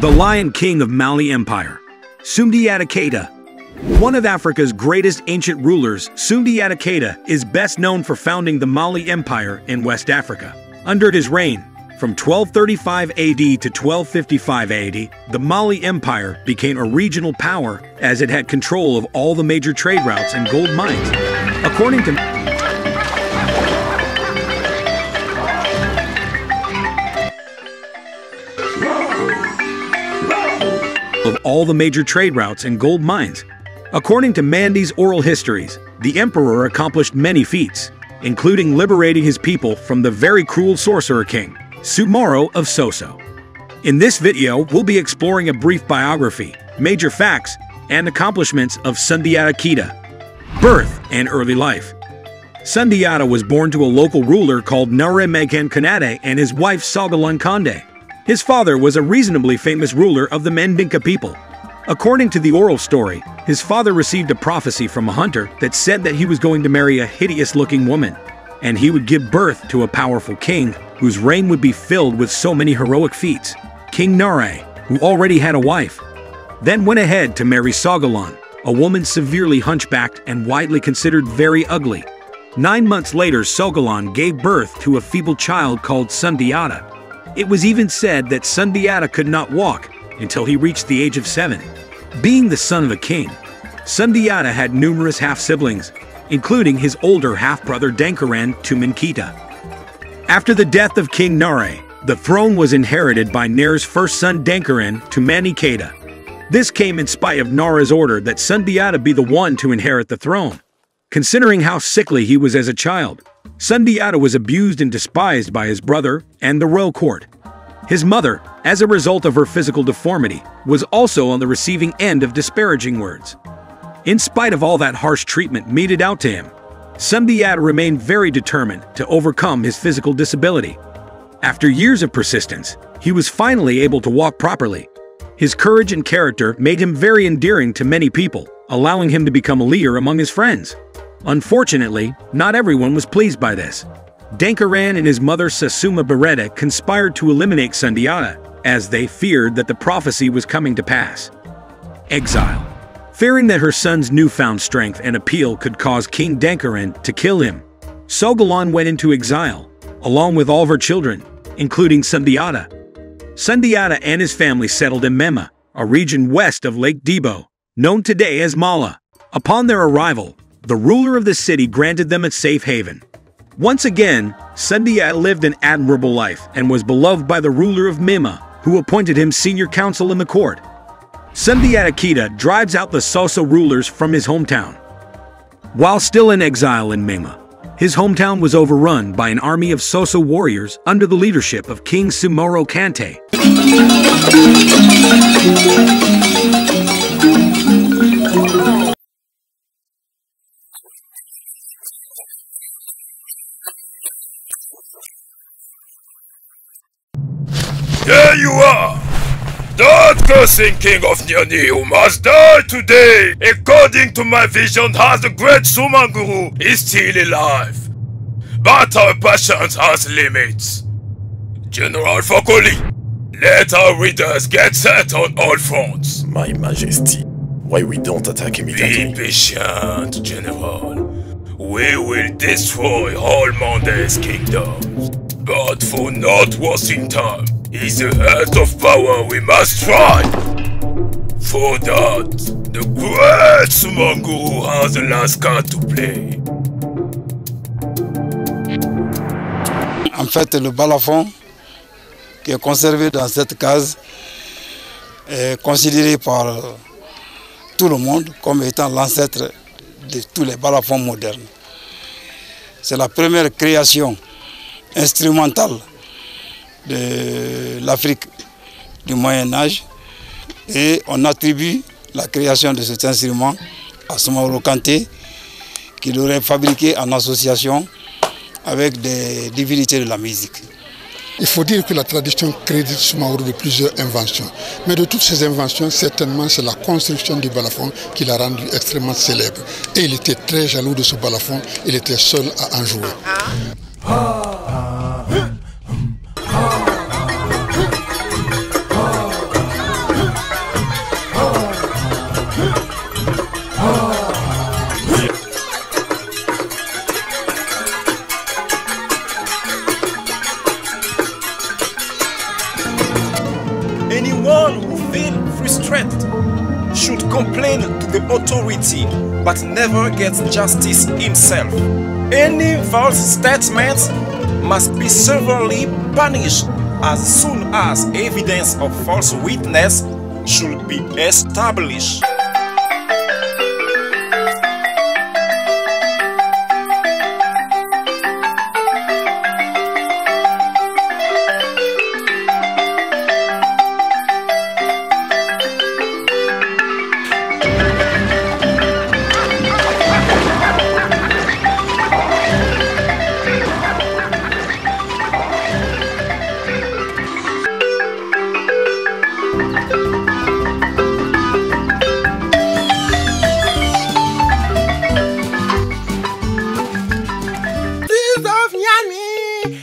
The Lion King of Mali Empire, Sundiata Keita. One of Africa's greatest ancient rulers, Sundiata Keita is best known for founding the Mali Empire in West Africa. Under his reign, from 1235 AD to 1255 AD, the Mali Empire became a regional power as it had control of all the major trade routes and gold mines. According to According to Mandi's oral histories, the emperor accomplished many feats, including liberating his people from the very cruel sorcerer king, Sumaro of Soso. In this video, we'll be exploring a brief biography, major facts, and accomplishments of Sundiata Keita. Birth and early life. Sundiata was born to a local ruler called Nare Meghan Kanade and his wife Sogolon Kande. His father was a reasonably famous ruler of the Mandinka people. According to the oral story, his father received a prophecy from a hunter that said that he was going to marry a hideous-looking woman, and he would give birth to a powerful king whose reign would be filled with so many heroic feats. King Nare, who already had a wife, then went ahead to marry Sogolon, a woman severely hunchbacked and widely considered very ugly. 9 months later, Sogolon gave birth to a feeble child called Sundiata. It was even said that Sundiata could not walk until he reached the age of 7. Being the son of a king, Sundiata had numerous half-siblings, including his older half-brother Dankaran Tumankita. After the death of King Nare, the throne was inherited by Nare's first son Dankaran Tumani Keita. This came in spite of Nare's order that Sundiata be the one to inherit the throne. Considering how sickly he was as a child, Sundiata was abused and despised by his brother and the royal court. His mother, as a result of her physical deformity, was also on the receiving end of disparaging words. In spite of all that harsh treatment meted out to him, Sundiata remained very determined to overcome his physical disability. After years of persistence, he was finally able to walk properly. His courage and character made him very endearing to many people, allowing him to become a leader among his friends. Unfortunately, not everyone was pleased by this. Dankaran and his mother Sasuma Beretta conspired to eliminate Sundiata, as they feared that the prophecy was coming to pass. Exile. Fearing that her son's newfound strength and appeal could cause King Dankaran to kill him, Sogolon went into exile, along with all of her children, including Sundiata. Sundiata and his family settled in Mema, a region west of Lake Debo, known today as Mala. Upon their arrival, the ruler of the city granted them a safe haven. Once again, Sundiata lived an admirable life and was beloved by the ruler of Mema, who appointed him senior counsel in the court. Sundiata Keita drives out the Soso rulers from his hometown. While still in exile in Mema, his hometown was overrun by an army of Soso warriors under the leadership of King Sumaro Kante. There you are! That cursing king of Nyani who must die today! According to my vision, has the great Sumanguru is still alive. But our patience has limits. General Fokoli, let our readers get set on all fronts. My Majesty, why we don't attack immediately? Be patient, General. We will destroy all Monde's kingdoms. But for not wasting time, is the heart of power we must try. For that, the great Sumanguru has the last card to play. En fait, le balafon qui est conservé dans cette case est considéré par tout le monde comme étant l'ancêtre de tous les balafons modernes. C'est la première création instrumentale de l'Afrique du Moyen-Âge et on attribue la création de cet instrument à Sumaro Kante qui l'aurait fabriqué en association avec des divinités de la musique. Il faut dire que la tradition crédite Sumaro de plusieurs inventions. Mais de toutes ces inventions, certainement c'est la construction du balafon qui l'a rendu extrêmement célèbre. Et il était très jaloux de ce balafon, il était seul à en jouer. Anyone who feels frustrated should complain to the authority, but never gets justice himself. Any false statements must be severely punished as soon as evidence of false witness should be established.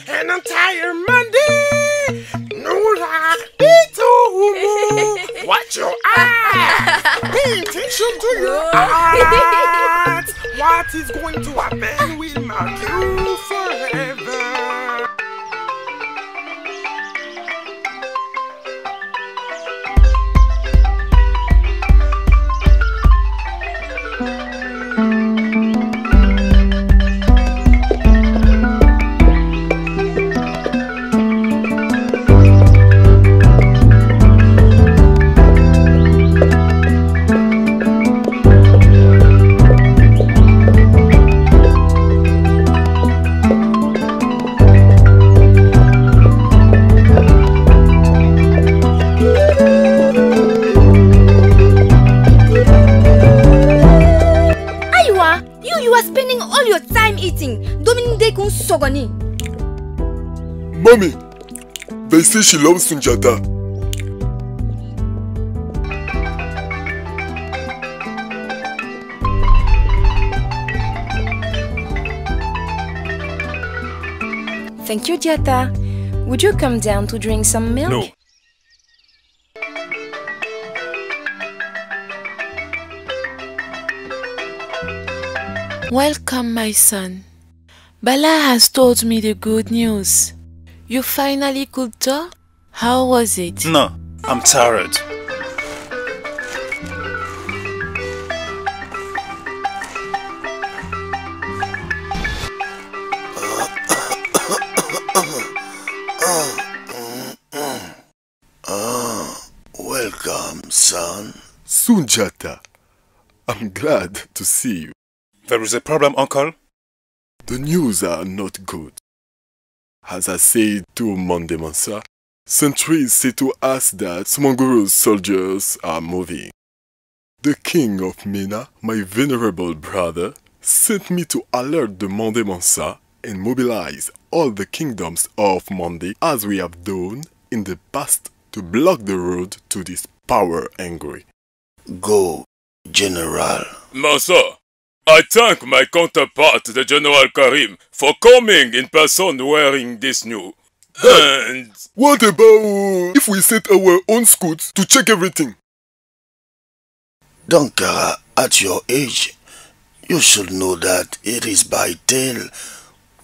An entire Monday, Nola, Itumu. Watch your eyes. Pay attention to your eyes. What is going to happen will mark you forever. Mommy, they say she loves Sunjata. Thank you, Jata. Would you come down to drink some milk? No. Welcome, my son. Bala has told me the good news. You finally could talk? How was it? No, I'm tired. Welcome, son. Sunjata, I'm glad to see you. There is a problem, uncle? The news are not good. As I said to Monday Mansa, sentries say to us that Sumanguru's soldiers are moving. The king of Mina, my venerable brother, sent me to alert the Monday Mansa and mobilize all the kingdoms of Monday as we have done in the past to block the road to this power angry. Go, General. Mansa, I thank my counterpart, the General Karim, for coming in person wearing this new. And what about if we set our own scouts to check everything? Dankara, at your age, you should know that it is by tail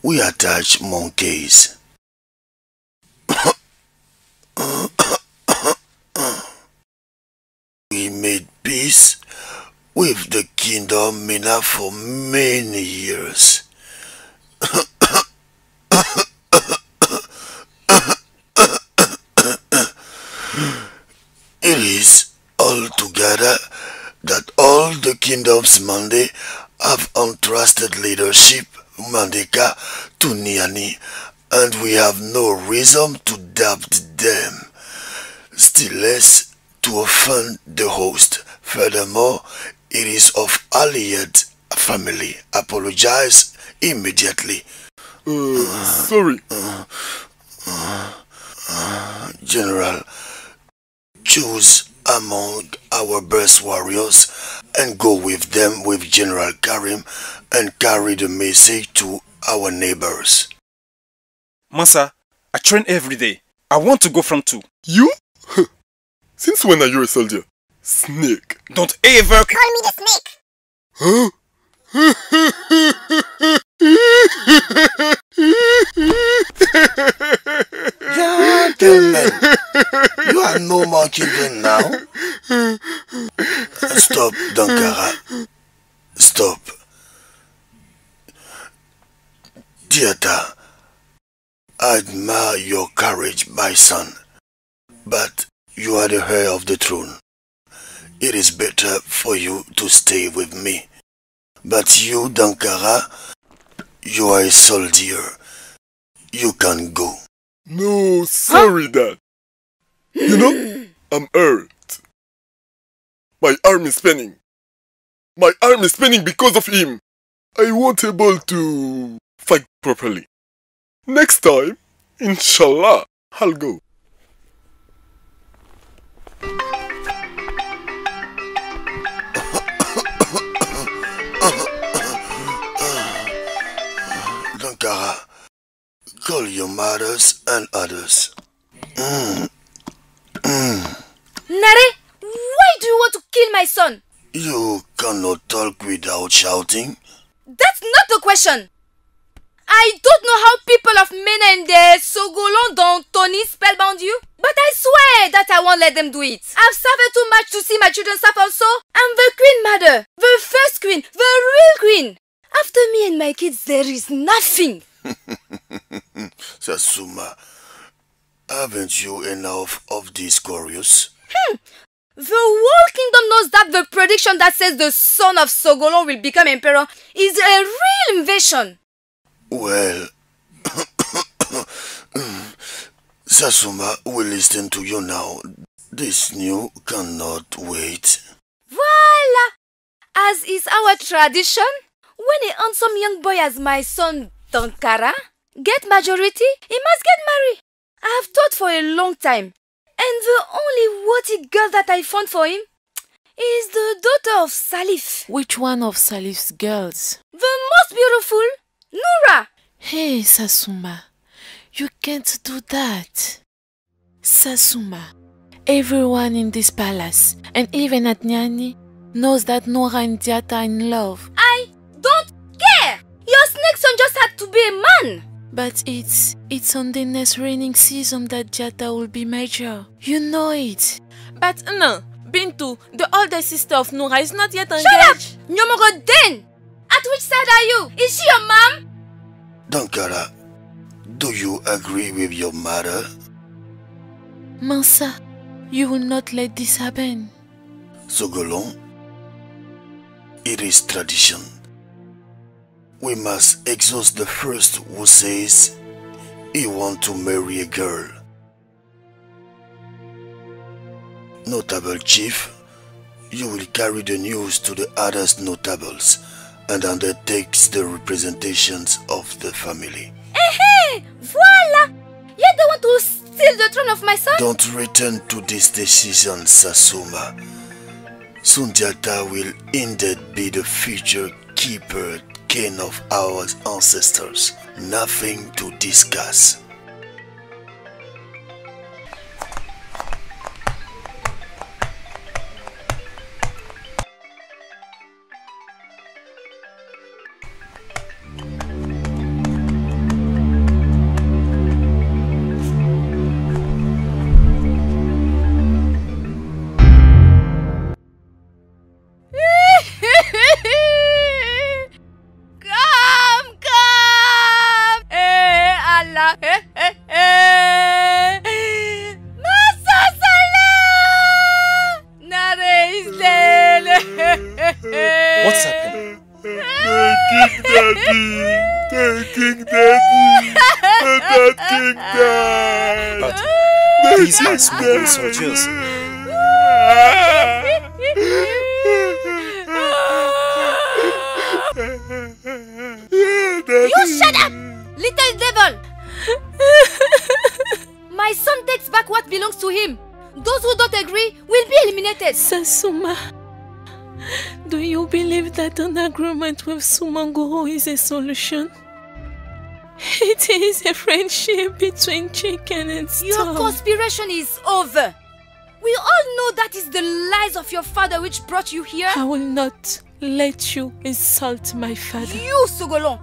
we attach monkeys. We made peace with the kingdom Mina for many years. It is altogether that all the kingdoms Monday have entrusted leadership Mandeka to Niani, and we have no reason to doubt them, still less to offend the host. Furthermore, it is of allied family. Apologize immediately. Sorry. General, choose among our best warriors and go with them with General Karim and carry the message to our neighbors. Mansa, I train every day. I want to go front too. You? Since when are you a soldier? Snake. Don't ever call me the snake. Huh? Gentlemen, You are no more children now. Stop, Dankara. Stop. Diata, I admire your courage, my son. But you are the heir of the throne. It is better for you to stay with me. But you, Dankara, you are a soldier. You can go. No, sorry, Dad. You know, I'm hurt. My arm is spinning. My arm is spinning because of him. I won't able to fight properly. Next time, inshallah, I'll go. Dankara, call your mothers and others. Nare, why do you want to kill my son? You cannot talk without shouting. That's not the question. I don't know how people of Menende, Sogolon, don't Tony spellbound you, but I swear that I won't let them do it. I've suffered too much to see my children suffer also. I'm the queen mother, the first queen, the real queen. After me and my kids, there is nothing. Sasuma, haven't you enough of these curious? The whole kingdom knows that the prediction that says the son of Sogolon will become emperor is a real invasion. Well, Sasuma will listen to you now. This news cannot wait. Voila! As is our tradition, when a handsome young boy as my son Dankara get majority, he must get married. I have thought for a long time, and the only worthy girl that I found for him is the daughter of Salif. Which one of Salif's girls? The most beautiful, Noura. Hey, Sasuma, you can't do that. Sasuma, everyone in this palace, and even at Nyani, knows that Noura and Diata are in love. I don't care. Your snake son just had to be a man. But it's on the next raining season that Diata will be major. You know it. But no, Bintu, the older sister of Noura, is not yet engaged. Shut up! Nyomoro Den! At which side are you? Is she your mom? Dankara, do you agree with your mother? Mansa, you will not let this happen. Sogolon, it is tradition. We must exhaust the first who says he wants to marry a girl. Notable chief, you will carry the news to the other notables and undertakes the representations of the family. Hey, voila! Yet they want to steal the throne of my son? Don't return to this decision, Sasuma. Soon Diata will indeed be the future keeper king of our ancestors. Nothing to discuss. What's happened? Taking Daddy! Taking Dad! But these are smuggled soldiers. You shut up, little devil! My son takes back what belongs to him. Those who don't agree will be eliminated. Sasuma, do you believe that an agreement with Sumanguru is a solution? It is a friendship between chicken and stork. Your conspiration is over. We all know that is the lies of your father which brought you here. I will not let you insult my father. You, Sogolon,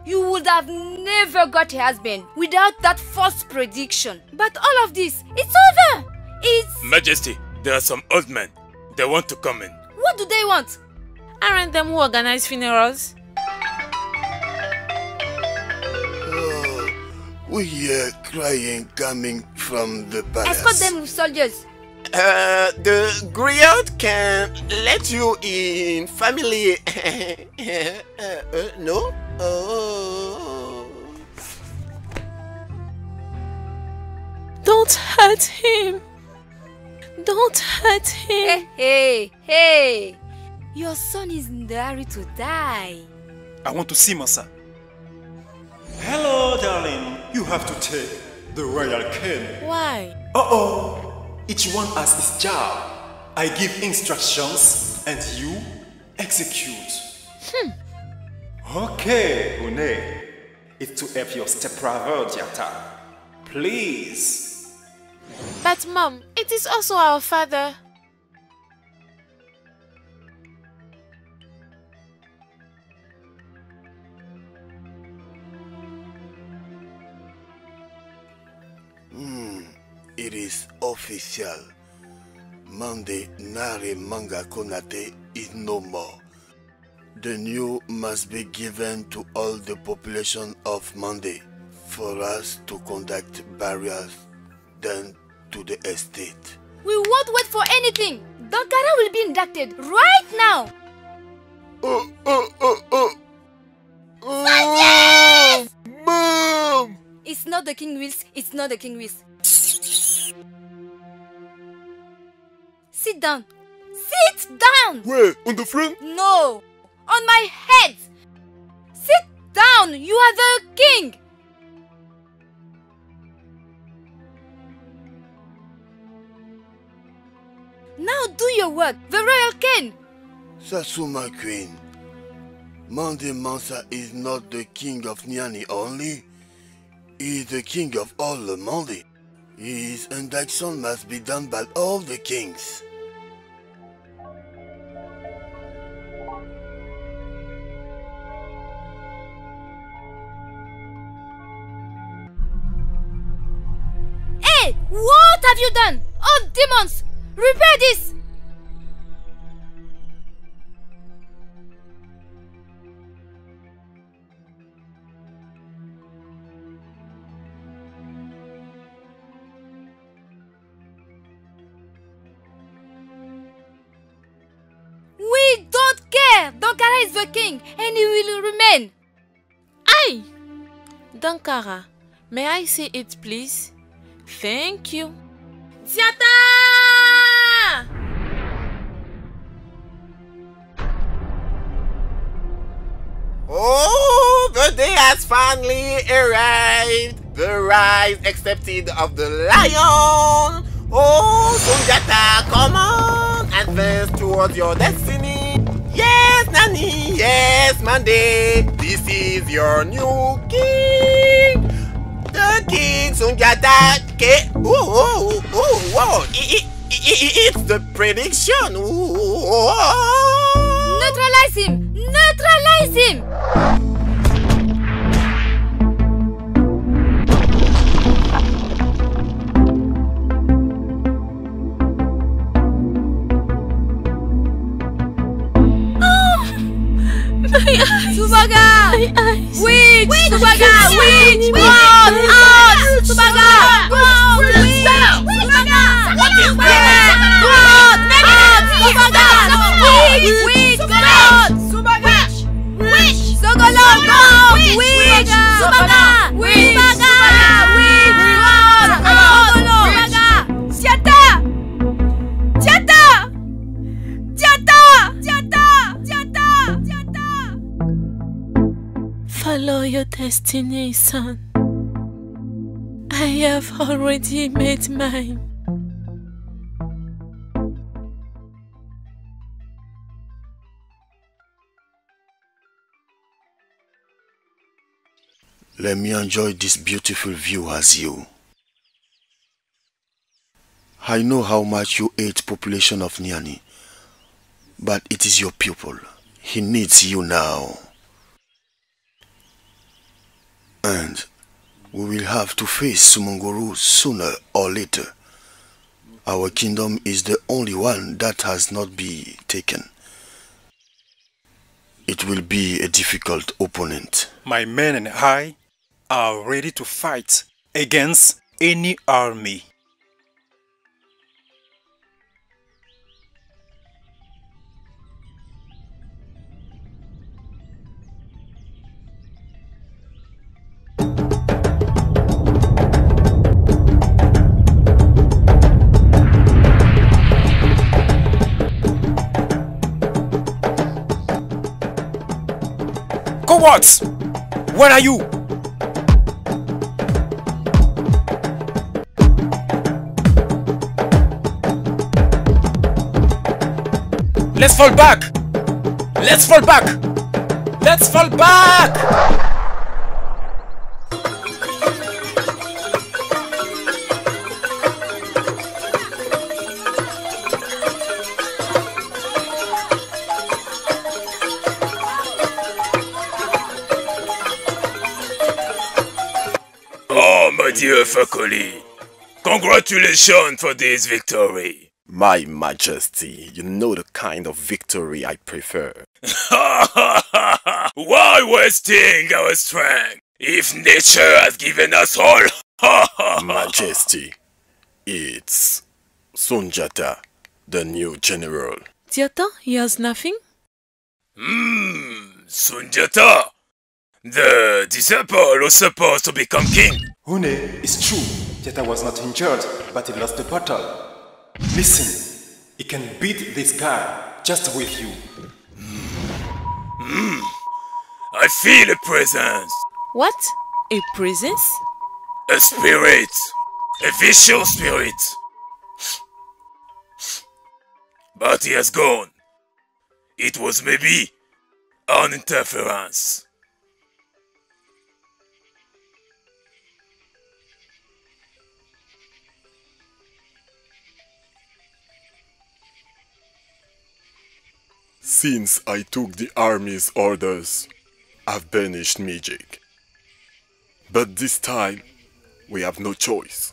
You would have never got a husband without that false prediction. But all of this, it's over. It's... Majesty, there are some old men. They want to come in. What do they want? Aren't them who organize funerals? We hear crying coming from the palace. Escort them with soldiers. The griot can let you in family. No? Don't hurt him. Don't hurt him. Hey. Your son is in the hurry to die. I want to see Mansa. Hello, darling. You have to take the royal cane. Why? Each one has his job. I give instructions and you execute. Okay, Une. It's to help your stepbrother, Diata. Please. But Mom, it is also our father. It is official. Mande Nare Manga Konate is no more. The news must be given to all the population of Mande for us to conduct barriers then to the estate. We won't wait for anything. Dankara will be inducted right now. Mom! It's not the king wills. It's not the king wills. Sit down. Sit down! Where? On the front? No! On my head! Sit down! You are the king! Now do your work, the royal king! Sasuma Queen, Mande Mansa is not the king of Nyani only. He is the king of all the Mande. His induction must be done by all the kings. Hey! What have you done? Oh, demons! Repair this! We don't care! Dankara is the king and he will remain! Aye! Dankara, may I see it please? Thank you. Diata! Oh, the day has finally arrived. The rise accepted of the lion. Oh, Sundiata, come on, advance towards your destiny. Yes, Nani, yes, Mande. This is your new king. The king, Sundiata. It's the prediction. Neutralize him! Neutralize him! Subaga! Witch! Subaga! Witch! Out! Out! Subaga! Out! Witch! Subaga! What is that? Out! Subaga! Witch! Out! Subaga! Witch! Sogolo! Out! Witch! Subaga! Witch! Subaga! Witch! Out! Sogolo! Subaga! Diata! Diata! Diata! Diata! Diata! Diata! Follow your destiny, son. I have already made mine. Let me enjoy this beautiful view as you. I know how much you hate population of Nyani, but it is your pupil. He needs you now. And we will have to face Sumanguru sooner or later. Our kingdom is the only one that has not been taken. It will be a difficult opponent. My men and I are ready to fight against any army. Cowards! Where are you? Let's fall back! Let's fall back! Let's fall back! Oh, my dear Fakoli, congratulations for this victory. My Majesty, you know the kind of victory I prefer. Why wasting our strength if nature has given us all? Majesty, it's Sunjata, the new general. Diata, he has nothing? Sunjata, the disciple was supposed to become king. Hune, it's true. Diata was not injured, but he lost the battle. Listen, he can beat this guy just with you. I feel a presence. What? A presence? A spirit. A vicious spirit. But he has gone. It was maybe an interference. Since I took the army's orders, I've banished magic. But this time, we have no choice.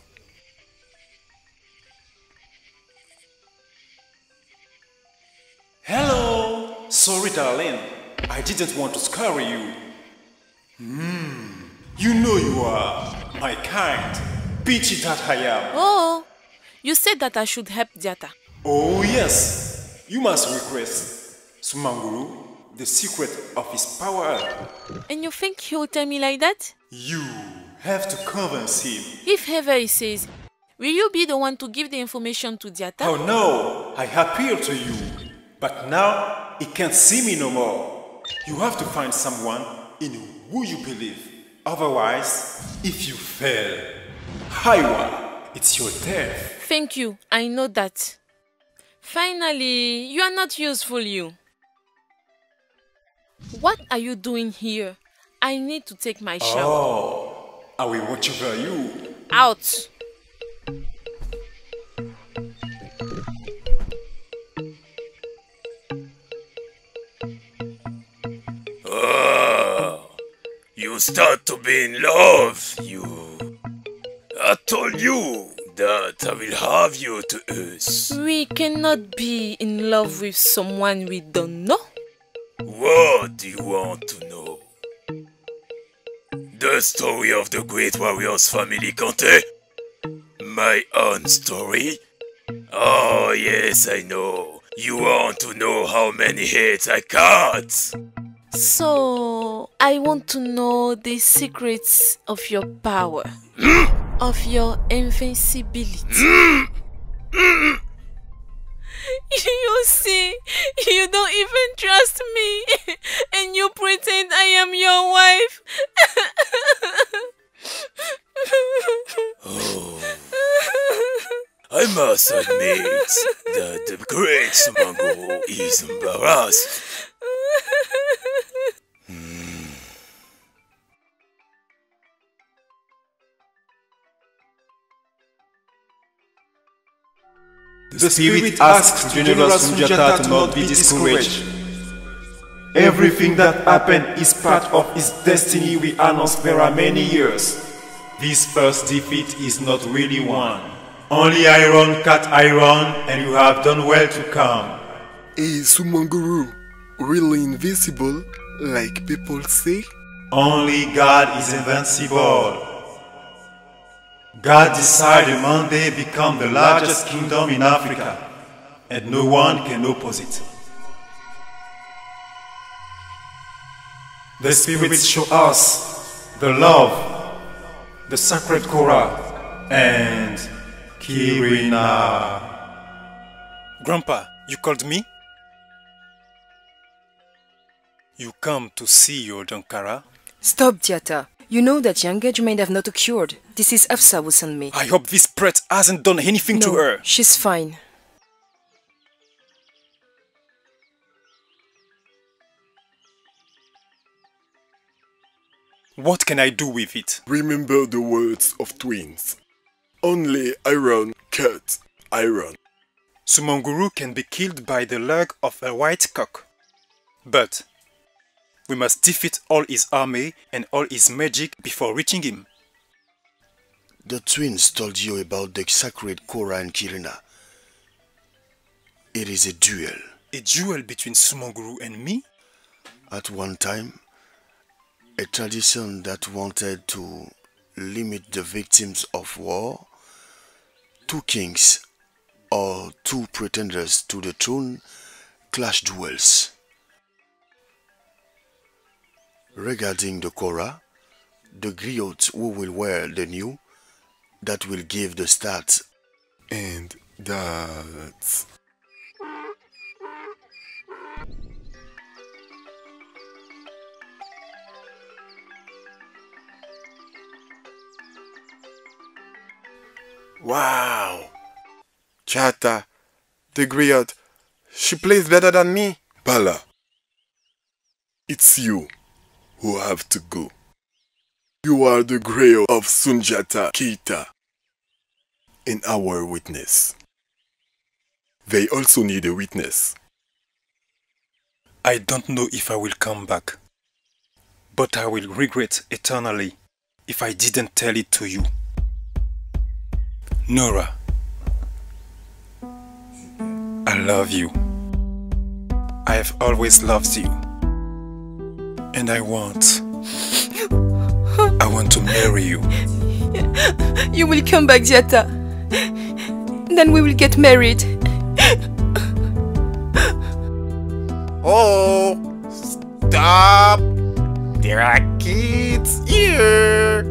Hello! Sorry, darling. I didn't want to scare you. You know you are my kind, peachy that I am. Oh, you said that I should help Diata. Oh yes, you must request Sumanguru the secret of his power. And you think he will tell me like that? You have to convince him. If ever he says, will you be the one to give the information to Diata? Oh no, I appeal to you. But now, he can't see me no more. You have to find someone in who you believe. Otherwise, if you fail, Haiwa, it's your death. Thank you, I know that. Finally, you are not useful, you. What are you doing here? I need to take my shower. Oh, I will watch over you. Out. You start to be in love, you. I told you that I will have you to us. We cannot be in love with someone we don't know. What do you want to know? The story of the great warrior's family Kante? My own story? Oh yes, I know. You want to know how many hits I cut? So, I want to know the secrets of your power, of your invincibility. You see, you don't even trust me, and you pretend I am your wife. I must admit that the great Sumanguru is embarrassed. The spirit asks General Sunjata to not be discouraged Everything that happened is part of his destiny we announced there are many years. This first defeat is not really won. Only iron cut iron, and you have done well to come. Is Sumanguru really invisible, like people say? Only God is invincible. God decided Monday become the largest kingdom in Africa, and no one can oppose it. The spirits show us the love, the sacred Korra, and Kirina. Grandpa, you called me? You come to see your Dankara? Stop, Diata. You know that your engagement have not occurred. This is Afsa who sent me. I hope this brat hasn't done anything to her. She's fine. What can I do with it? Remember the words of twins. Only iron cut iron. Sumanguru can be killed by the leg of a white cock. But we must defeat all his army and all his magic before reaching him. The twins told you about the sacred Korra and Kirina. It is a duel. A duel between Sumanguru and me? At one time, a tradition that wanted to limit the victims of war, 2 kings or 2 pretenders to the throne clash duels. Regarding the Korra, the griots who will wear the new, that will give the start. And that's... Wow! Chata, the griot, she plays better than me. Bala, it's you who have to go. You are the griot of Sundiata Keita and our witness. They also need a witness. I don't know if I will come back, but I will regret eternally if I didn't tell it to you. Nora, I love you. I have always loved you. And I want to marry you. You will come back, Diata. Then we will get married. Oh, stop! There are kids here.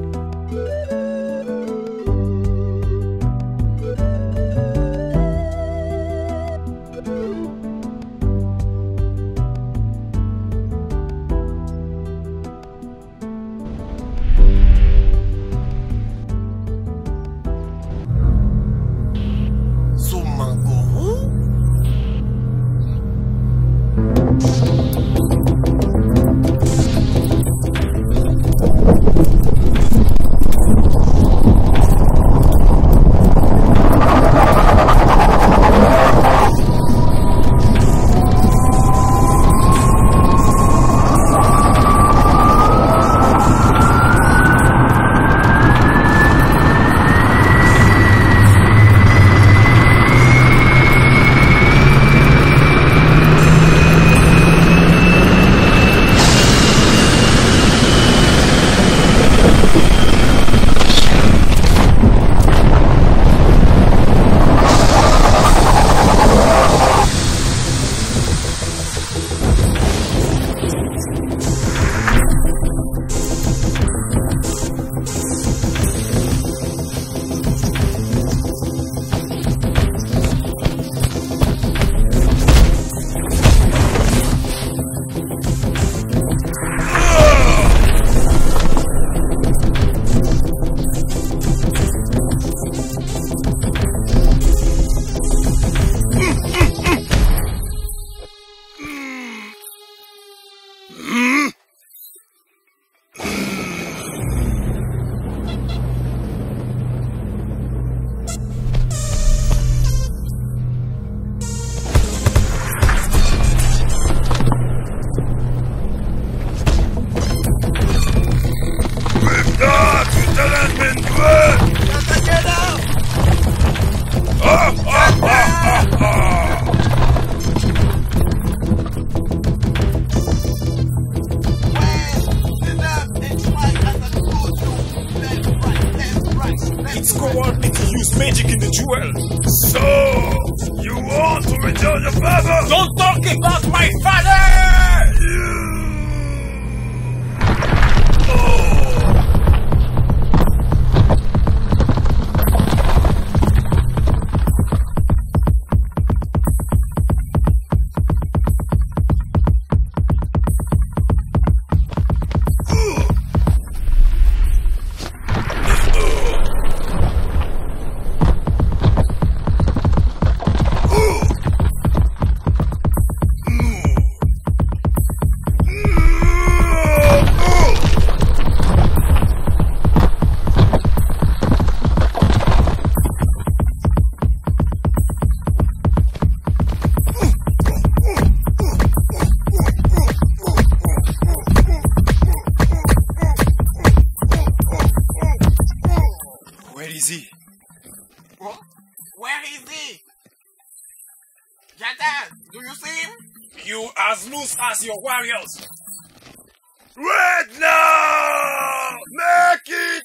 You're your father! Don't talk about my father! Where is he? Jata, do you see him? You as loose as your warriors. Wait now! Make it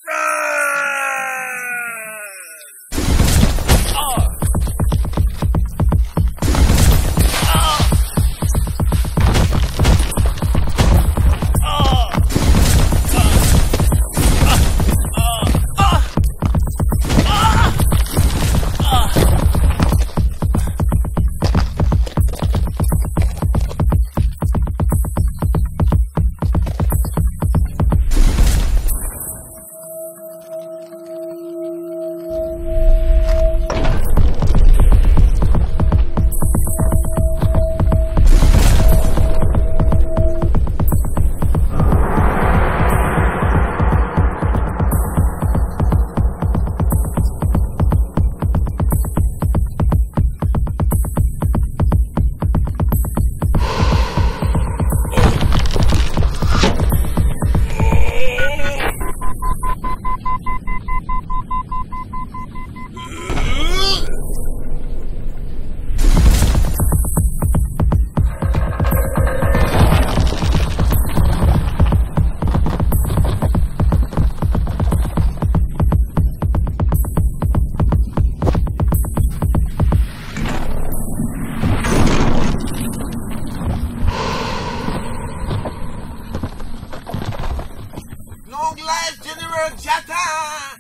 Long life General Jata!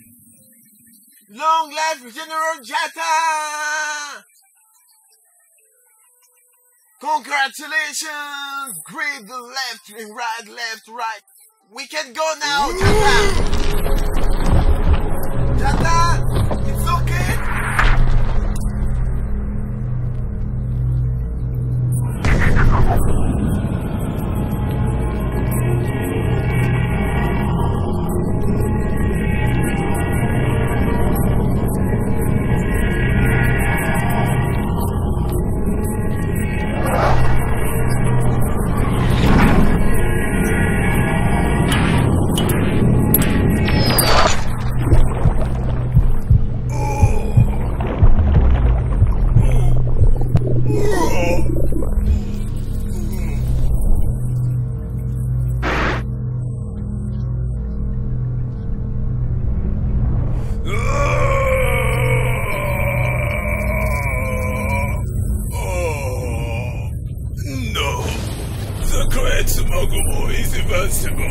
Long life General Jata! Congratulations! Grip the left and right, left, right. We can go now, Jata! Jata, it's okay? Smogomo is invincible.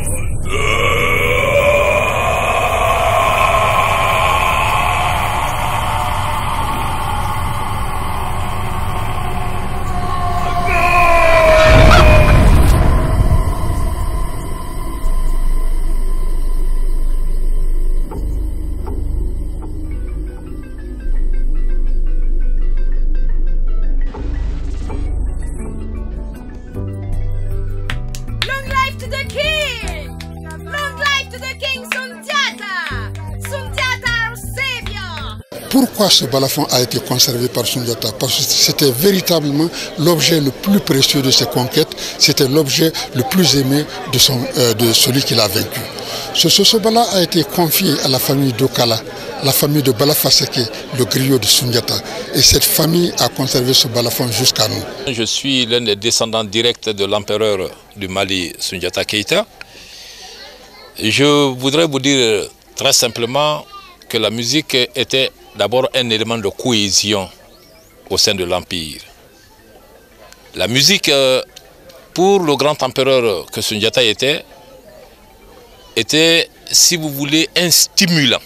Pourquoi ce balafon a été conservé par Sundiata? Parce que c'était véritablement l'objet le plus précieux de ses conquêtes, c'était l'objet le plus aimé de celui qu'il a vaincu. Ce Sosobala a été confié à la famille d'Okala, la famille de Balafaseke, le griot de Sundiata. Et cette famille a conservé ce balafon jusqu'à nous. Je suis l'un des descendants directs de l'empereur du Mali, Sundiata Keïta. Je voudrais vous dire très simplement que la musique était d'abord un élément de cohésion au sein de l'Empire. La musique, pour le grand empereur que Sundiata était, si vous voulez, un stimulant.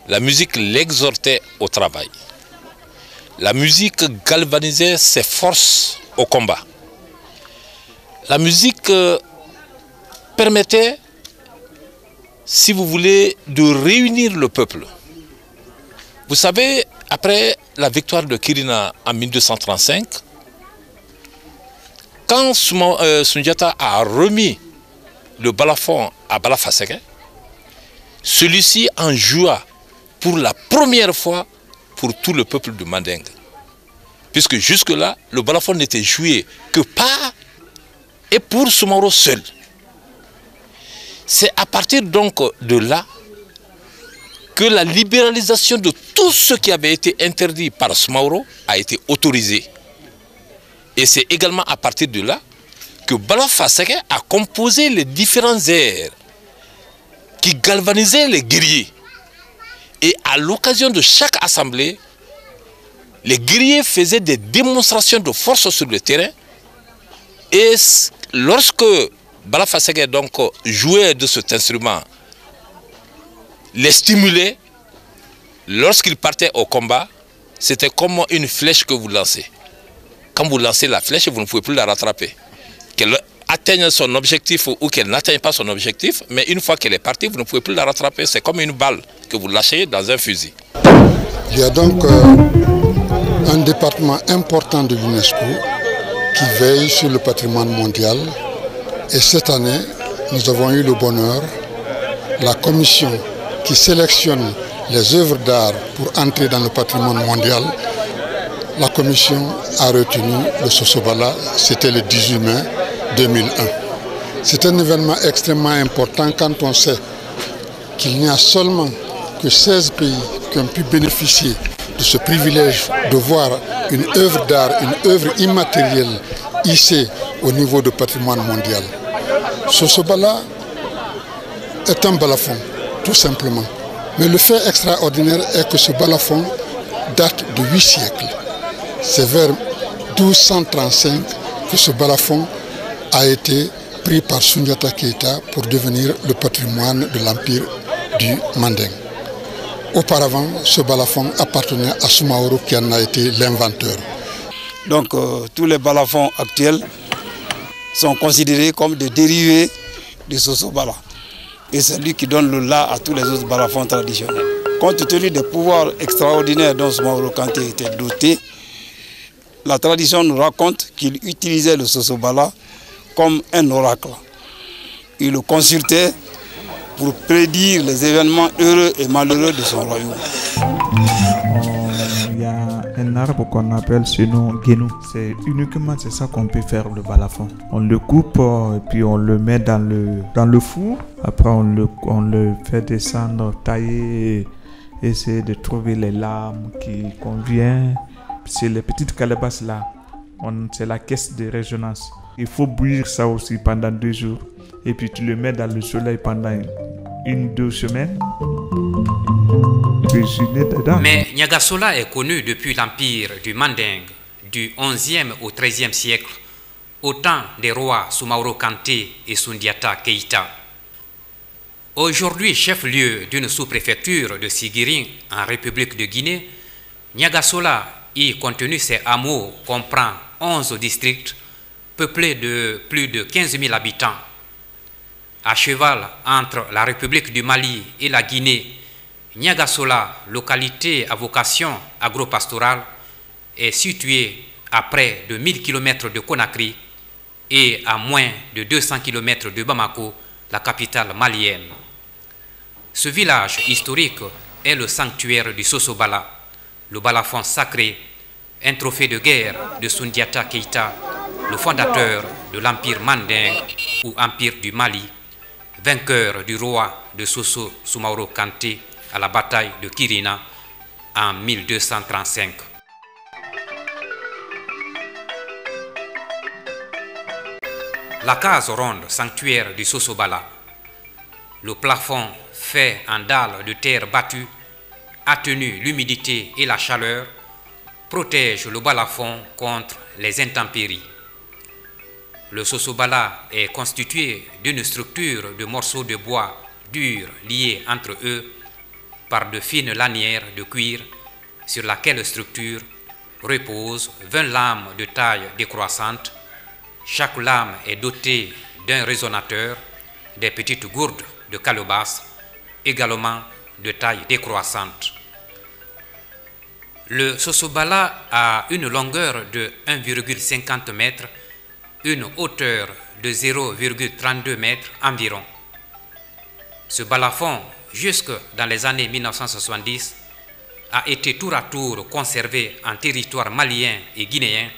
La musique l'exhortait au travail. La musique galvanisait ses forces au combat. La musique permettait, si vous voulez, de réunir le peuple. Vous savez, après la victoire de Kirina en 1235, quand Sundiata a remis le balafon à Balafaseke, celui-ci en joua pour la première fois pour tout le peuple de Manding. Puisque jusque-là, le balafon n'était joué que par et pour Soumaoro seul. C'est à partir donc de là que la libéralisation de tout ce qui avait été interdit par Soumaoro a été autorisée. Et c'est également à partir de là que Balafaseke a composé les différents airs qui galvanisaient les guerriers. Et à l'occasion de chaque assemblée, les guerriers faisaient des démonstrations de force sur le terrain. Et lorsque Balafaseke donc jouait de cet instrument, les stimulait, lorsqu'il partait au combat, c'était comme une flèche que vous lancez. Quand vous lancez la flèche, vous ne pouvez plus la rattraper. Qu'elle atteigne son objectif ou qu'elle n'atteigne pas son objectif, mais une fois qu'elle est partie, vous ne pouvez plus la rattraper. C'est comme une balle que vous lâchez dans un fusil. Il y a donc un département important de l'UNESCO qui veille sur le patrimoine mondial. Et cette année, nous avons eu le bonheur, la commission qui sélectionne les œuvres d'art pour entrer dans le patrimoine mondial, la commission a retenu le Sosobala, c'était le 18 mai 2001. C'est un événement extrêmement important quand on sait qu'il n'y a seulement que 16 pays qui ont pu bénéficier de ce privilège de voir une œuvre d'art, une œuvre immatérielle hissée au niveau du patrimoine mondial. Sosobala est un balafon, tout simplement. Mais le fait extraordinaire est que ce balafon date de 8 siècles. C'est vers 1235 que ce balafon a été pris par Sundiata Keita pour devenir le patrimoine de l'empire du Manding. Auparavant, ce balafon appartenait à Soumaoro qui en a été l'inventeur. Donc tous les balafons actuels sont considérés comme des dérivés du Sosobala. Et c'est lui qui donne le la à tous les autres balafons traditionnels. Compte tenu des pouvoirs extraordinaires dont Soumaoro Kanté était doté, la tradition nous raconte qu'il utilisait le Sosobala comme un oracle. Il le consultait pour prédire les événements heureux et malheureux de son royaume. Il y a un arbre qu'on appelle sinon guénou. C'est uniquement ça qu'on peut faire le balafon. On le coupe et puis on le met dans le four. Après on le fait descendre, tailler, essayer de trouver les lames qui conviennent. C'est les petites calebasses là. C'est la caisse de résonance. Il faut bouillir ça aussi pendant 2 jours. Et puis tu le mets dans le soleil pendant 1-2 semaines. Mais Niagasola est connu depuis l'empire du Manding du 11e au 13e siècle, au temps des rois Soumaoro Kanté et Sundiata Keita. Aujourd'hui chef-lieu d'une sous-préfecture de Sigiring en République de Guinée, Niagasola, y contenu ses hameaux, comprend 11 districts peuplés de plus de 15 000 habitants. À cheval entre la République du Mali et la Guinée, Niagasola, localité à vocation agro-pastorale, est située à près de 1000 km de Conakry et à moins de 200 km de Bamako, la capitale malienne. Ce village historique est le sanctuaire du Sosobala, le balafon sacré, un trophée de guerre de Sundiata Keita, le fondateur de l'empire Manding ou empire du Mali, vainqueur du roi de Soso Soumaoro Kanté à la bataille de Kirina en 1235. La case ronde, sanctuaire du Sosobala. Le plafond fait en dalles de terre battue atténue l'humidité et la chaleur protège le balafon contre les intempéries. Le sosobala est constitué d'une structure de morceaux de bois durs liés entre eux par de fines lanières de cuir sur laquelle structure reposent 20 lames de taille décroissante. Chaque lame est dotée d'un résonateur, des petites gourdes de calebasse, également de taille décroissante. Le sosobala a une longueur de 1,50 m, une hauteur de 0,32 m environ. Ce balafon, jusque dans les années 1970, a été tour à tour conservé en territoire malien et guinéen,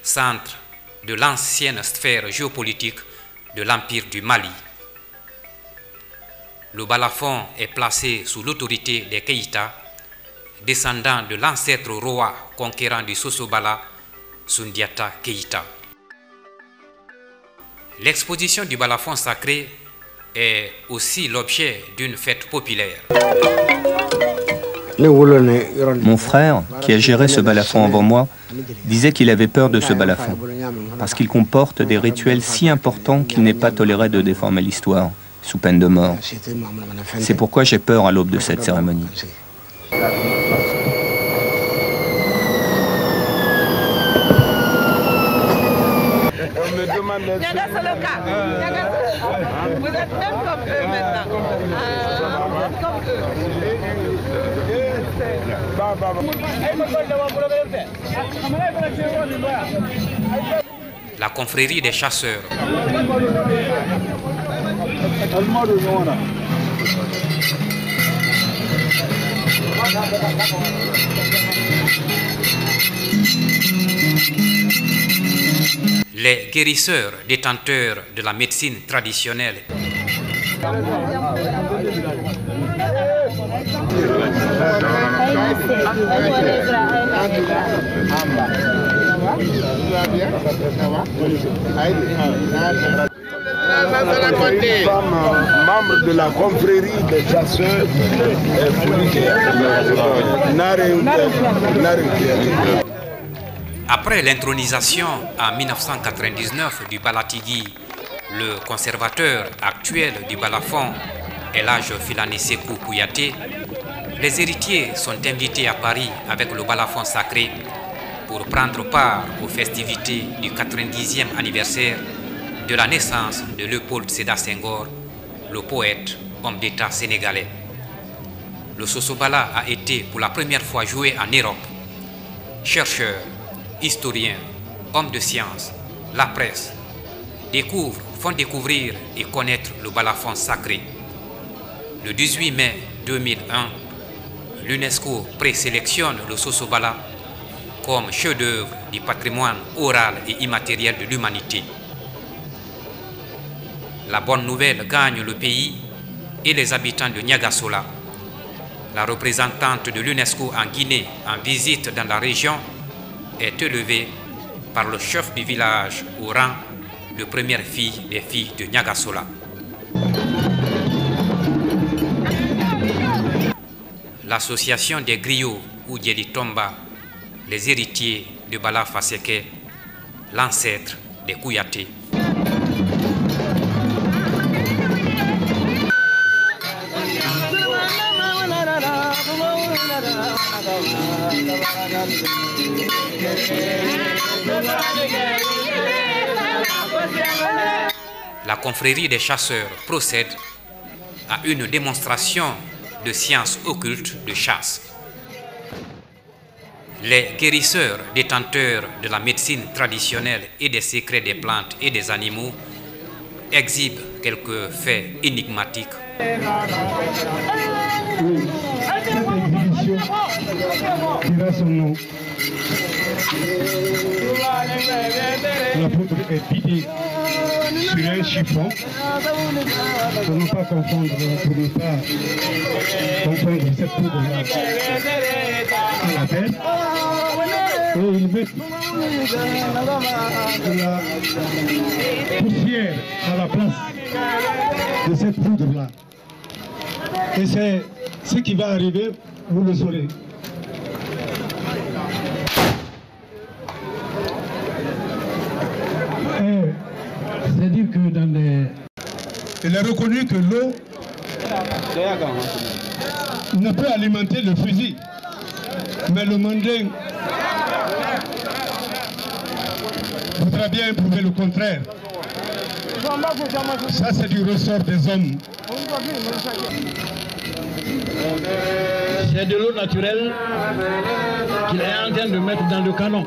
centre de l'ancienne sphère géopolitique de l'Empire du Mali. Le balafon est placé sous l'autorité des Keïta, descendants de l'ancêtre roi conquérant du Sosobala, Sundiata Keïta. L'exposition du balafon sacré est aussi l'objet d'une fête populaire. Mon frère, qui a géré ce balafon avant moi, disait qu'il avait peur de ce balafon, parce qu'il comporte des rituels si importants qu'il n'est pas toléré de déformer l'histoire, sous peine de mort. C'est pourquoi j'ai peur à l'aube de cette cérémonie. Vous êtes même comme eux maintenant. La confrérie des chasseurs. Les guérisseurs détenteurs de la médecine traditionnelle. Membre de la confrérie des chasseurs. Après l'intronisation en 1999 du Balatigui, le conservateur actuel du balafon, Elhadj Filani Sékou Kouyaté, les héritiers sont invités à Paris avec le balafon sacré pour prendre part aux festivités du 90e anniversaire de la naissance de Léopold Sédar Senghor, le poète, homme d'État sénégalais. Le sosobala a été pour la première fois joué en Europe. Chercheurs, historiens, hommes de science, la presse font découvrir et connaître le balafon sacré. Le 18 mai 2001, l'UNESCO présélectionne le sosobala comme chef-d'œuvre du patrimoine oral et immatériel de l'humanité. La bonne nouvelle gagne le pays et les habitants de Niagasola. La représentante de l'UNESCO en Guinée en visite dans la région est élevée par le chef du village au rang de première fille des filles de Niagasola. L'association des griots ou Tomba, les héritiers de Bala Faseke, l'ancêtre des Kouyaté. La confrérie des chasseurs procède à une démonstration de sciences occultes de chasse. Les guérisseurs détenteurs de la médecine traditionnelle et des secrets des plantes et des animaux exhibent quelques faits énigmatiques. La poudre est bidée sur un chiffon pour ne pas confondre cette poudre-là à la tête. Et ils mettent de la poussière à la place de cette poudre-là. Et c'est ce qui va arriver, vous le saurez. Il est reconnu que l'eau ne peut alimenter le fusil. Mais le Manding voudra bien prouver le contraire. Ça, c'est du ressort des hommes. C'est de l'eau naturelle qu'il est en train de mettre dans le canon.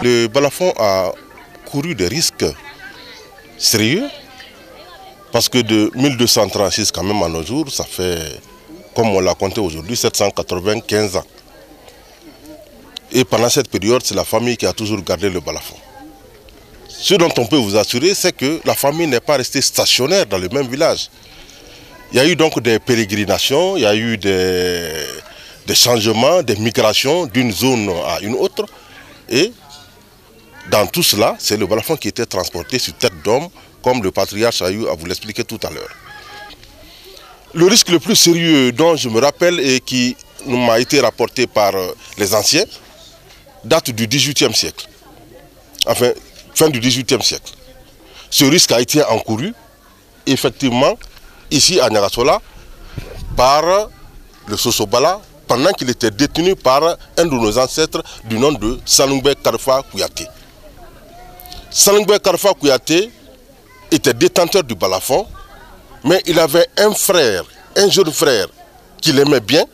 Le balafon a couru des risques sérieux parce que de 1236 quand même à nos jours, ça fait, comme on l'a compté aujourd'hui, 795 ans. Et pendant cette période, c'est la famille qui a toujours gardé le balafon. Ce dont on peut vous assurer, c'est que la famille n'est pas restée stationnaire dans le même village. Il y a eu donc des pérégrinations, il y a eu des changements, des migrations d'une zone à une autre. Et dans tout cela, c'est le balafon qui était transporté sur tête d'homme, comme le patriarche a eu à vous l'expliquer tout à l'heure. Le risque le plus sérieux dont je me rappelle et qui m'a été rapporté par les anciens, date du XVIIIe siècle. Enfin, fin du XVIIIe siècle. Ce risque a été encouru, effectivement, ici à Niagasola, par le Sosobala, pendant qu'il était détenu par un de nos ancêtres du nom de Salungbe Karfa Kouyaté. Salungbe Karfa Kouyaté était détenteur du balafon, mais il avait un frère, un jeune frère, qu'il aimait bien.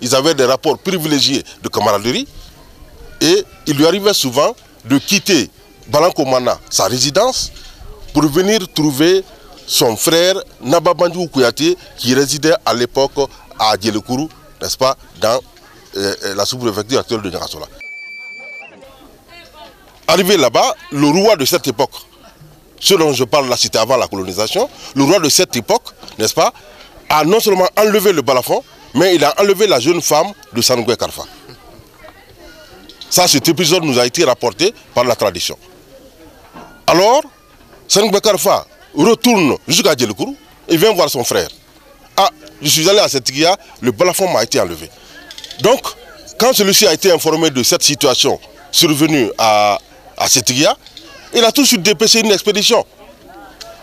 Ils avaient des rapports privilégiés de camaraderie. Et il lui arrivait souvent de quitter Balankomana, sa résidence, pour venir trouver son frère Nababandjou Kouyaté, qui résidait à l'époque à Djelekourou, n'est-ce pas, dans la sous-préfecture actuelle de Niagasola. Arrivé là-bas, le roi de cette époque, ce dont je parle là, c'était avant la colonisation, le roi de cette époque, n'est-ce pas, a non seulement enlevé le balafon, mais il a enlevé la jeune femme de Salungbe Karfa. Ça, cet épisode nous a été rapporté par la tradition. Alors, Salungbe Karfa retourne jusqu'à Djelekourou et vient voir son frère. Ah, je suis allé à Setigya, le balafon m'a été enlevé. Donc, quand celui-ci a été informé de cette situation survenue à Setigya, il a tout de suite dépêché une expédition.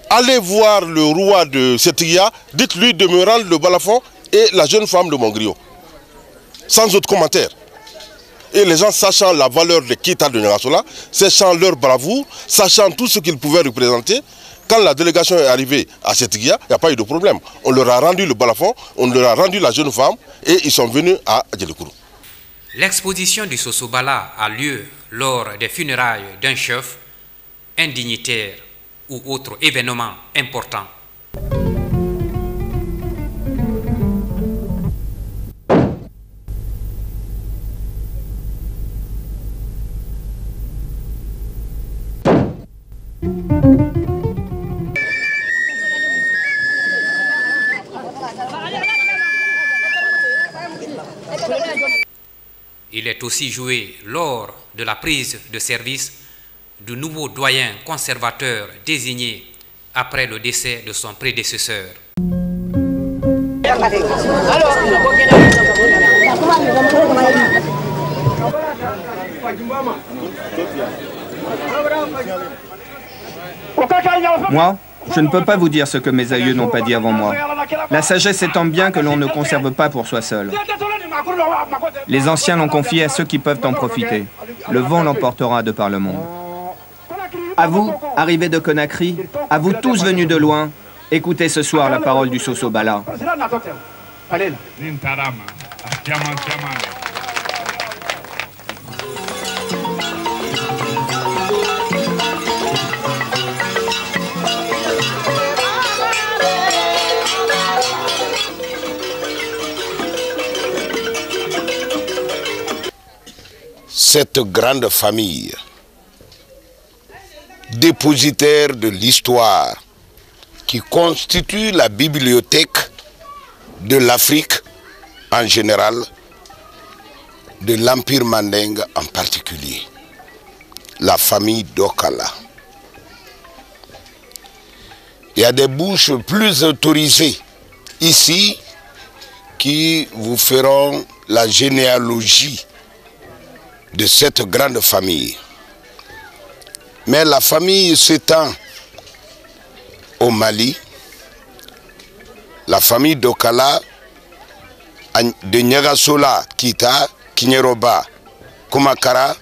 Allez voir le roi de Setigya, dites-lui de me rendre le balafon et la jeune femme de mon griot. Sans autre commentaire. Et les gens, sachant la valeur des Kita de Niagasola, sachant leur bravoure, sachant tout ce qu'ils pouvaient représenter, quand la délégation est arrivée à Setigya, il n'y a pas eu de problème. On leur a rendu le balafon, on leur a rendu la jeune femme et ils sont venus à Djelekourou. L'exposition du Sosobala a lieu lors des funérailles d'un chef, un dignitaire ou autre événement important. Il est aussi joué lors de la prise de service du nouveau doyen conservateur désigné après le décès de son prédécesseur. Moi, je ne peux pas vous dire ce que mes aïeux n'ont pas dit avant moi. La sagesse étant bien que l'on ne conserve pas pour soi seul. Les anciens l'ont confié à ceux qui peuvent en profiter. Le vent l'emportera de par le monde. À vous, arrivés de Conakry, à vous tous venus de loin, écoutez ce soir la parole du Sosobala. Cette grande famille, dépositaire de l'histoire, qui constitue la bibliothèque de l'Afrique en général, de l'Empire Mandingue en particulier, la famille Dokala. Il y a des bouches plus autorisées ici qui vous feront la généalogie de cette grande famille. Mais la famille s'étend au Mali, la famille Dokala, de Niagasola, Kita, Kinyeroba, Kumakara,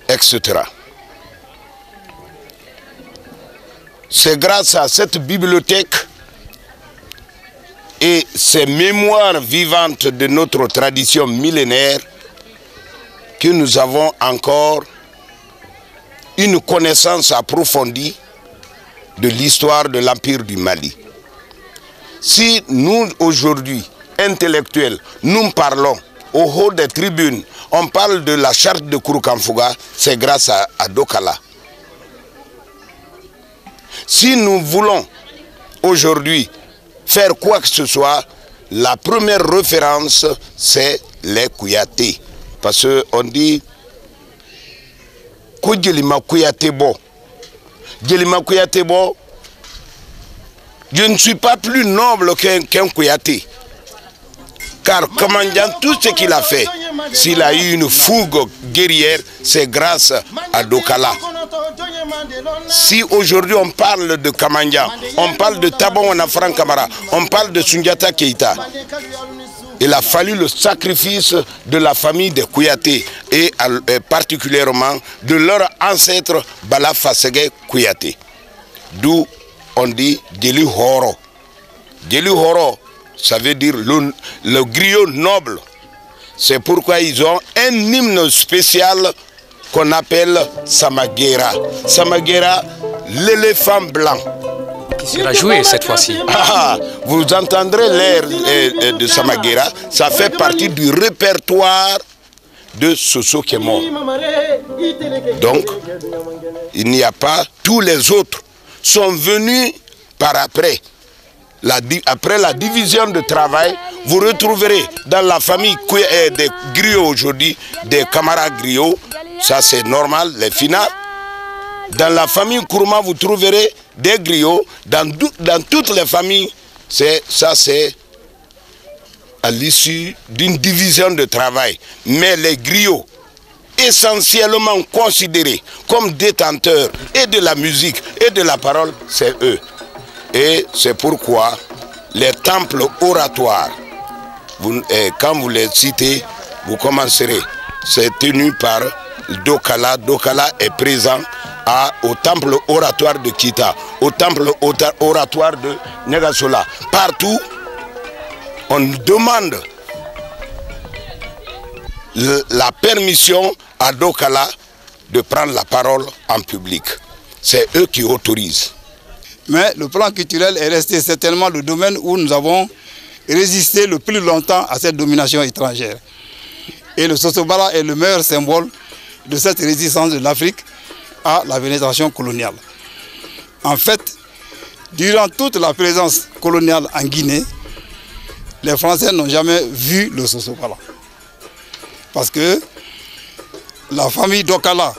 etc. C'est grâce à cette bibliothèque et ces mémoires vivantes de notre tradition millénaire que nous avons encore une connaissance approfondie de l'histoire de l'Empire du Mali. Si nous, aujourd'hui, intellectuels, nous parlons au haut des tribunes, on parle de la charte de Kouroukanfouga, c'est grâce à Dokala. Si nous voulons aujourd'hui faire quoi que ce soit, la première référence, c'est les Kouyaté. Parce qu'on dit Koudjelima Kouyaté bo. Djelima Kouyaté bo, je ne suis pas plus noble qu'un Kouyaté. Car commandant tout ce qu'il a fait, s'il a eu une fougue guerrière, c'est grâce à Dokala. Si aujourd'hui on parle de Kamandian, on parle de Tabon Franck Kamara, on parle de Sundiata Keita, il a fallu le sacrifice de la famille de Kouyaté et particulièrement de leur ancêtre Bala Fasege Kouyaté. D'où on dit Djeli Horo. Djeli Horo, ça veut dire le griot noble. C'est pourquoi ils ont un hymne spécial qu'on appelle Samagera. Samagera, l'éléphant blanc. Qui sera joué cette fois-ci. Vous entendrez l'air de Samagera, ça fait partie du répertoire de Soso qui est mort. Donc, il n'y a pas, tous les autres sont venus par après. Après la division de travail, vous retrouverez dans la famille des griots aujourd'hui, des camarades griots, ça c'est normal, les finales. Dans la famille Kourouma, vous trouverez des griots, dans toutes les familles, ça c'est à l'issue d'une division de travail. Mais les griots, essentiellement considérés comme détenteurs et de la musique et de la parole, c'est eux. Et c'est pourquoi les temples oratoires, quand vous les citez, vous commencerez. C'est tenu par Dokala. Dokala est présent au temple oratoire de Kita, au temple oratoire de Nagasola. Partout, on demande la permission à Dokala de prendre la parole en public. C'est eux qui autorisent. Mais le plan culturel est resté certainement le domaine où nous avons résisté le plus longtemps à cette domination étrangère. Et le Sosobala est le meilleur symbole de cette résistance de l'Afrique à la pénétration coloniale. En fait, durant toute la présence coloniale en Guinée, les Français n'ont jamais vu le Sosobala. Parce que la famille Dokala,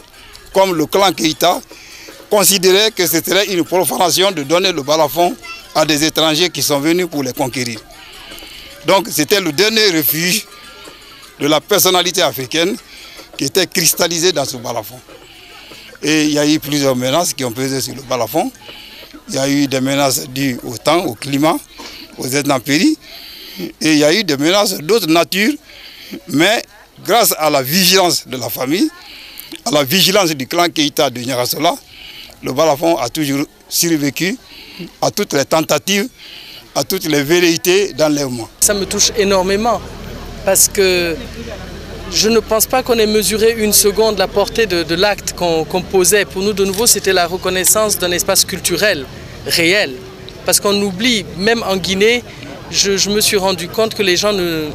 comme le clan Keita, considérait que ce serait une profanation de donner le balafon à des étrangers qui sont venus pour les conquérir. Donc c'était le dernier refuge de la personnalité africaine qui était cristallisée dans ce balafon. Et il y a eu plusieurs menaces qui ont pesé sur le balafon. Il y a eu des menaces dues au temps, au climat, aux intempéries. Et il y a eu des menaces d'autres natures. Mais grâce à la vigilance de la famille, à la vigilance du clan Keita de Niagasola, le balafon a toujours survécu à toutes les tentatives, à toutes les velléités d'enlèvement. Ça me touche énormément parce que je ne pense pas qu'on ait mesuré une seconde la portée de l'acte qu'on posait. Pour nous, de nouveau, c'était la reconnaissance d'un espace culturel réel. Parce qu'on oublie, même en Guinée, je me suis rendu compte que les gens ne...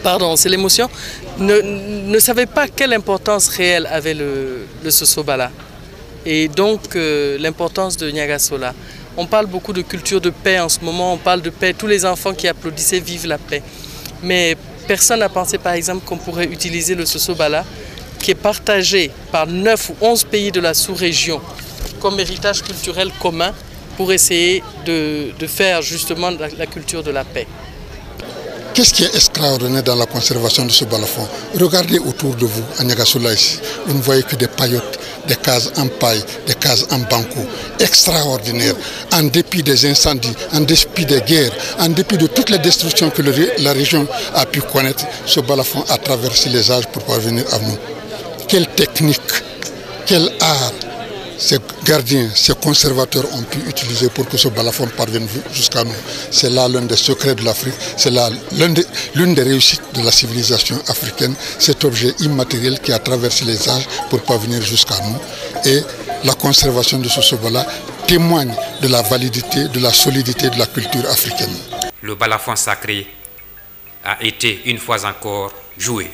Pardon, c'est l'émotion, ne savaient pas quelle importance réelle avait le Sosobala. Et donc l'importance de Niagasola. On parle beaucoup de culture de paix en ce moment, on parle de paix, tous les enfants qui applaudissaient vivent la paix. Mais personne n'a pensé par exemple qu'on pourrait utiliser le Sosobala, qui est partagé par 9 ou 11 pays de la sous-région, comme héritage culturel commun, pour essayer de faire justement la culture de la paix. Qu'est-ce qui est extraordinaire dans la conservation de ce balafon? Regardez autour de vous, à Niagasola ici, vous ne voyez que des paillotes, des cases en paille, des cases en banco. Extraordinaire. En dépit des incendies, en dépit des guerres, en dépit de toutes les destructions que la région a pu connaître, ce balafon a traversé les âges pour parvenir à nous. Quelle technique, quel art. ces gardiens, ces conservateurs ont pu utiliser pour que ce balafon parvienne jusqu'à nous. C'est là l'un des secrets de l'Afrique, c'est là l'une des réussites de la civilisation africaine, cet objet immatériel qui a traversé les âges pour parvenir jusqu'à nous. Et la conservation de ce sobola témoigne de la validité, de la solidité de la culture africaine. Le balafon sacré a été une fois encore joué.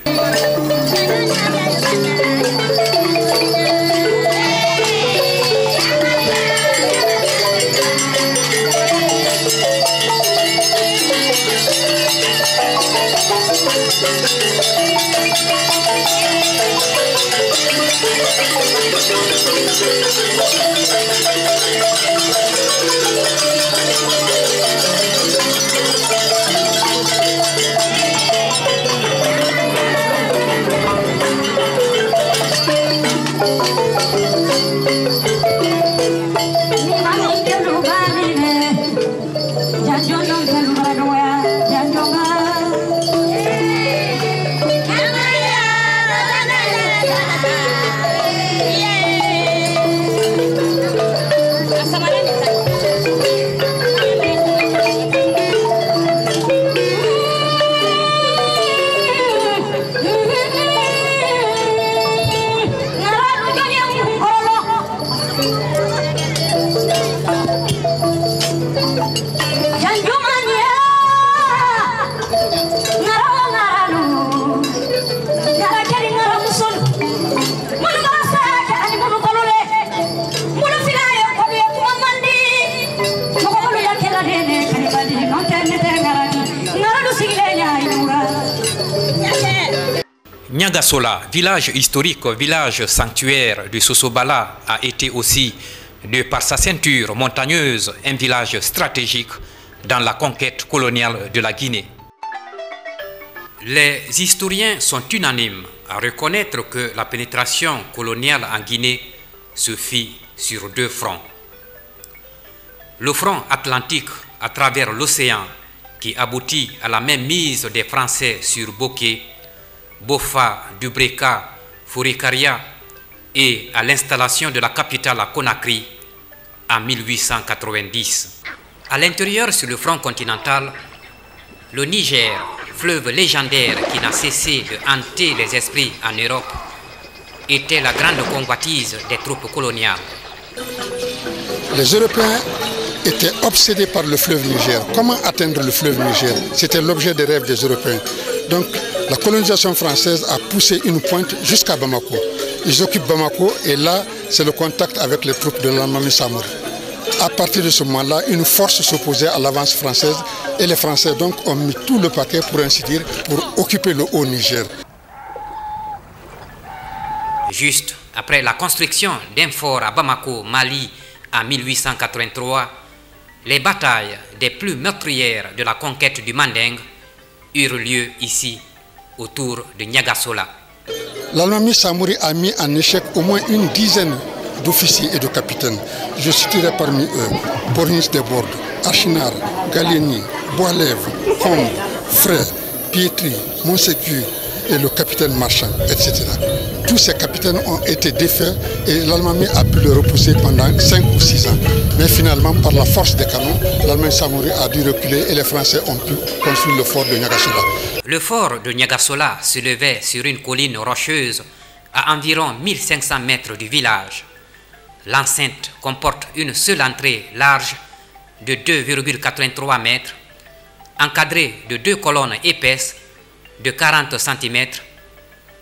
Niagasola, village historique, village sanctuaire du Sosobala, a été aussi, de par sa ceinture montagneuse, un village stratégique dans la conquête coloniale de la Guinée. Les historiens sont unanimes à reconnaître que la pénétration coloniale en Guinée se fit sur deux fronts. Le front atlantique à travers l'océan qui aboutit à la même mise des Français sur Boké, Bofa, Dubreka, Fourikaria et à l'installation de la capitale à Conakry en 1890. À l'intérieur, sur le front continental, le Niger, fleuve légendaire qui n'a cessé de hanter les esprits en Europe, était la grande convoitise des troupes coloniales. Les Européens étaient obsédés par le fleuve Niger. Comment atteindre le fleuve Niger? C'était l'objet des rêves des Européens. Donc la colonisation française a poussé une pointe jusqu'à Bamako. Ils occupent Bamako et là, c'est le contact avec les troupes de l'Almami Samouri. À partir de ce moment-là, une force s'opposait à l'avance française et les Français donc ont mis tout le paquet, pour ainsi dire, pour occuper le Haut-Niger. Juste après la construction d'un fort à Bamako, Mali, en 1883, les batailles des plus meurtrières de la conquête du Manding eurent lieu ici, autour de Niagasola. L'Almami Samouri a mis en échec au moins une dizaine d'officiers et de capitaines. Je citerai parmi eux Bornis de Bordes, Achinar, Gallieni, Boilève, Combe, Frey, Pietri, Monsécure et le capitaine Marchand, etc. Tous ces capitaines ont été défaits et l'Almami a pu le repousser pendant 5 ou 6 ans. Mais finalement, par la force des canons, l'Almami Samouri a dû reculer et les Français ont pu construire le fort de Niagasola. Le fort de Niagasola se levait sur une colline rocheuse à environ 1500 mètres du village. L'enceinte comporte une seule entrée large de 2,83 mètres, encadrée de 2 colonnes épaisses de 40 cm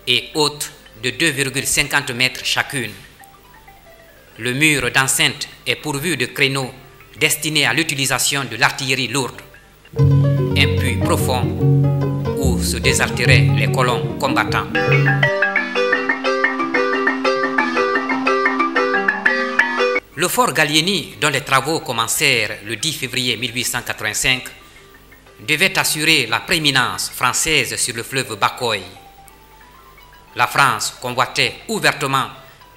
et hautes de 2,50 mètres chacune. Le mur d'enceinte est pourvu de créneaux destinés à l'utilisation de l'artillerie lourde. Un puits profond où se désaltéraient les colons combattants. Le fort Gallieni, dont les travaux commencèrent le 10 février 1885, devait assurer la prééminence française sur le fleuve Bakoy. La France convoitait ouvertement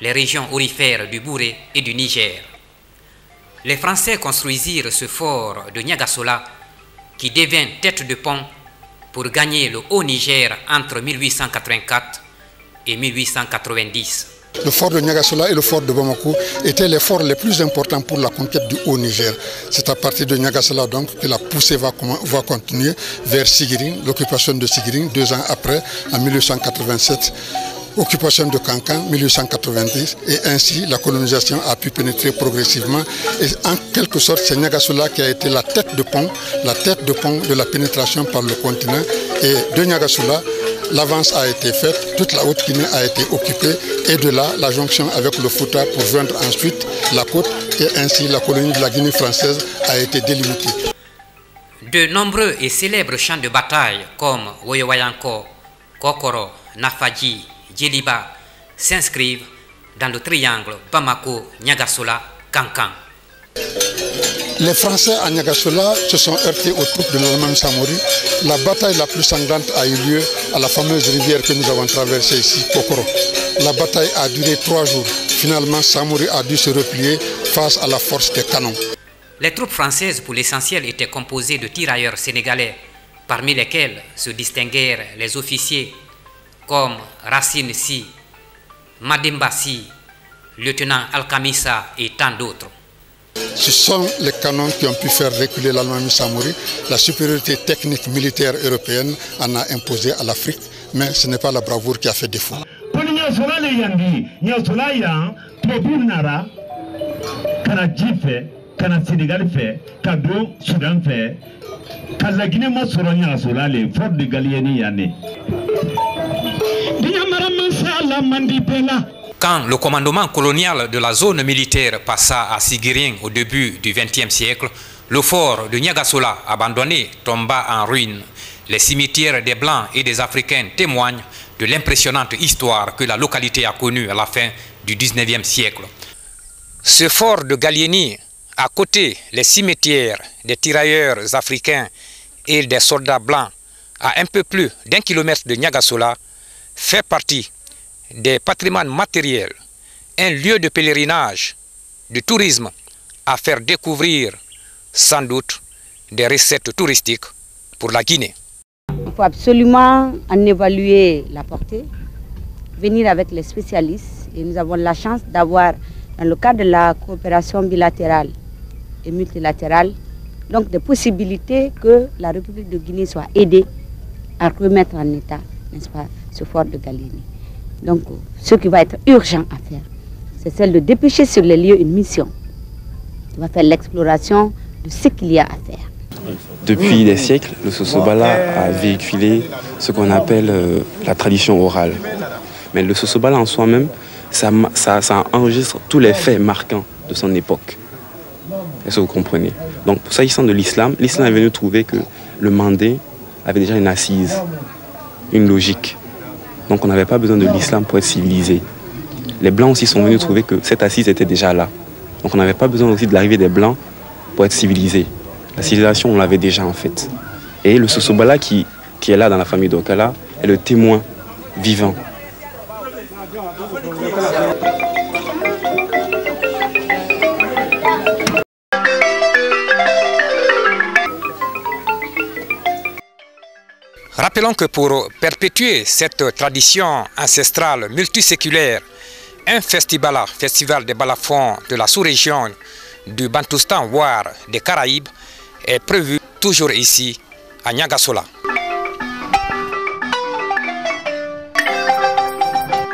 les régions aurifères du Bouré et du Niger. Les Français construisirent ce fort de Niagasola qui devint tête de pont pour gagner le Haut-Niger entre 1884 et 1890. Le fort de Niagasola et le fort de Bamako étaient les forts les plus importants pour la conquête du Haut-Niger. C'est à partir de Niagasola donc que la poussée va continuer vers Sigiring, l'occupation de Sigiring 2 ans après, en 1887. Occupation de Kankan, 1890, et ainsi la colonisation a pu pénétrer progressivement. Et en quelque sorte, c'est Niagasola qui a été la tête de pont de la pénétration par le continent. Et de Niagasola, l'avance a été faite, toute la Haute-Guinée a été occupée, et de là, la jonction avec le Fouta pour joindre ensuite la côte, et ainsi la colonie de la Guinée française a été délimitée. De nombreux et célèbres champs de bataille comme Woyowayanko, Kokoro, Nafadji, Djeliba s'inscrivent dans le triangle Bamako-Niagasola-Kankan. Les Français à Niagasola se sont heurtés aux troupes de l'Allemagne Samori. La bataille la plus sanglante a eu lieu à la fameuse rivière que nous avons traversée ici, Kokoro. La bataille a duré 3 jours. Finalement, Samori a dû se replier face à la force des canons. Les troupes françaises, pour l'essentiel, étaient composées de tirailleurs sénégalais, parmi lesquels se distinguèrent les officiers comme Racine Si, Madimba Si, lieutenant Alkamisa et tant d'autres. Ce sont les canons qui ont pu faire reculer l'Allemagne Samori. La supériorité technique militaire européenne en a imposé à l'Afrique, mais ce n'est pas la bravoure qui a fait défaut. Quand le commandement colonial de la zone militaire passa à Sigiring au début du XXe siècle, le fort de Niagasola abandonné tomba en ruine. Les cimetières des Blancs et des Africains témoignent de l'impressionnante histoire que la localité a connue à la fin du XIXe siècle. Ce fort de Gallieni, à côté les cimetières des tirailleurs africains et des soldats blancs, à un peu plus d'1 kilomètre de Niagasola, fait partie des patrimoines matériels, un lieu de pèlerinage, de tourisme à faire découvrir sans doute des recettes touristiques pour la Guinée. Il faut absolument en évaluer la portée, venir avec les spécialistes, et nous avons la chance d'avoir, dans le cadre de la coopération bilatérale et multilatérale, donc des possibilités que la République de Guinée soit aidée à remettre en état, n'est-ce pas, ce fort de Gallieni. Donc, ce qui va être urgent à faire, c'est celle de dépêcher sur les lieux une mission qui va faire l'exploration de ce qu'il y a à faire. Depuis des siècles, le Sosobala a véhiculé ce qu'on appelle la tradition orale. Mais le Sosobala en soi-même, ça enregistre tous les faits marquants de son époque. Est-ce que vous comprenez? Donc, s'agissant de l'islam, l'islam est venu trouver que le Mandé avait déjà une assise, une logique. Donc on n'avait pas besoin de l'islam pour être civilisé. Les Blancs aussi sont venus trouver que cette assise était déjà là. Donc on n'avait pas besoin aussi de l'arrivée des Blancs pour être civilisé. La civilisation, on l'avait déjà en fait. Et le Sosobala qui est là dans la famille d'Okala est le témoin vivant. Rappelons que pour perpétuer cette tradition ancestrale multiséculaire, un festival des balafons de la sous-région du Bantoustan, voire des Caraïbes, est prévu toujours ici à Niagasola.